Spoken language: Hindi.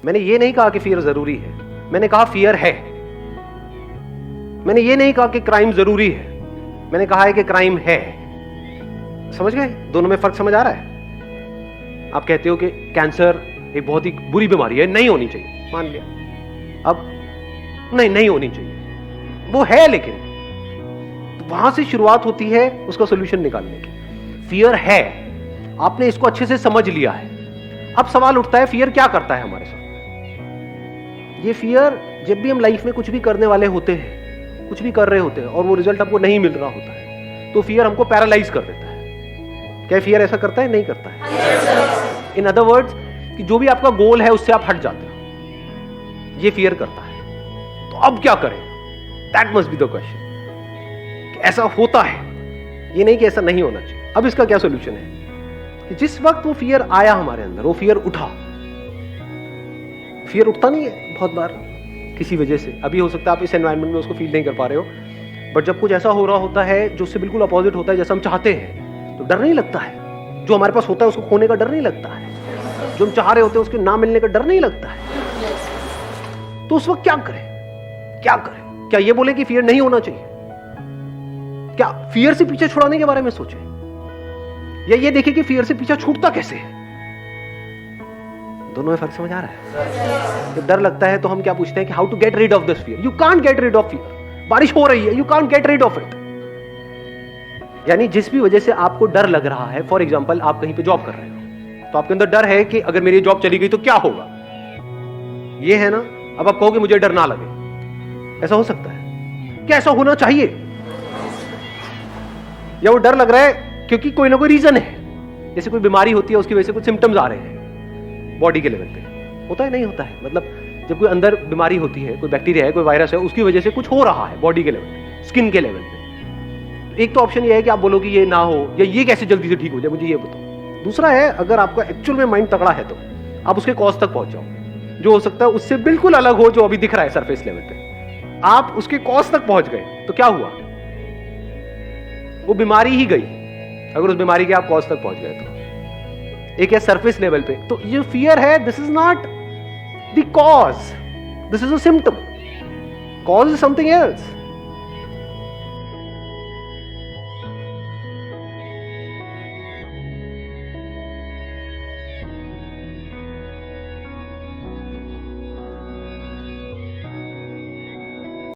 मैंने ये नहीं कहा कि फियर जरूरी है, मैंने कहा फियर है। मैंने ये नहीं कहा कि क्राइम जरूरी है, मैंने कहा है कि क्राइम है। समझ गए? दोनों में फर्क समझ आ रहा है? आप कहते हो कि कैंसर एक बहुत ही बुरी बीमारी है, नहीं होनी चाहिए, मान लिया। अब नहीं होनी चाहिए, वो है, लेकिन तो वहां से शुरुआत होती है उसका सोल्यूशन निकालने की। फियर है, आपने इसको अच्छे से समझ लिया है। अब सवाल उठता है फियर क्या करता है हमारे साथ। ये फियर, जब भी हम लाइफ में कुछ भी करने वाले होते हैं, कुछ भी कर रहे होते हैं और वो रिजल्ट हमको नहीं मिल रहा होता है, तो फियर हमको पैरालाइज कर देता है। क्या फियर ऐसा करता है? नहीं करता है। इन अदर वर्ड्स, कि जो भी आपका गोल है उससे आप हट जाते हो, ये फियर करता है। तो अब क्या करें? That must be the question. ऐसा होता है, ये नहीं कि ऐसा नहीं होना चाहिए। अब इसका क्या सोल्यूशन है कि जिस वक्त वो फियर आया हमारे अंदर, वो फियर उठा। फियर उठता नहीं है बहुत बार किसी वजह से। अभी हो सकता है आप इस एनवायरनमेंट में उसको फील नहीं कर पा रहे हो, बट जब कुछ ऐसा हो रहा होता है जो उससे बिल्कुल अपोजिट होता है जैसा हम चाहते हैं, तो डर नहीं लगता है। जो हमारे पास होता है उसको खोने का डर नहीं लगता है, जो हम चाह रहे होते हैं उसके ना मिलने का डर नहीं लगता है। तो उस वक्त क्या करें? क्या करें? क्या ये बोले कि फियर नहीं होना चाहिए? क्या फियर से पीछे छुड़ाने के बारे में सोचें, या ये देखें कि फियर से पीछा छूटता कैसे है? दोनों में फर्क समझ आ रहा है? जब डर लगता है तो हम क्या पूछते हैं कि how to get rid of this fear. You can't get rid of fear. बारिश हो रही है, you can't get rid of it. यानी जिस भी वजह से आपको डर लग रहा है, फॉर एग्जांपल आप कहीं पे जॉब कर रहे हो, तो आपके अंदर डर है कि अगर मेरी जॉब चली गई तो क्या होगा, ये है ना। अब आप कहोगे मुझे डर ना लगे, ऐसा हो सकता है? क्या ऐसा होना चाहिए? या वो डर लग रहा है क्योंकि कोई ना कोई रीजन है, जैसे कोई बीमारी होती है उसकी वजह से कुछ सिम्टम्स आ रहे हैं बॉडी के लेवल पे, होता है नहीं होता है? मतलब जब कोई अंदर बीमारी होती है, कोई बैक्टीरिया है, कोई वायरस है, उसकी वजह से कुछ हो रहा है बॉडी के लेवल पे, स्किन के लेवल पे। एक तो ऑप्शन ये है कि आप बोलो कि ये ना हो, या ये कैसे जल्दी से ठीक हो जाए, मुझे ये बताओ। दूसरा है, अगर आपका एक्चुअल में माइंड तगड़ा है तो आप उसके कॉज तक पहुंच जाओ, जो हो सकता है उससे बिल्कुल अलग हो जो अभी दिख रहा है सरफेस लेवल पे। आप उसके कॉज तक पहुंच गए तो क्या हुआ? वो बीमारी ही गई, अगर उस बीमारी के आप कॉज तक पहुंच गए तो। एक है सरफेस लेवल पे, तो ये फियर है, this is not the cause, this is a symptom. Cause is something else.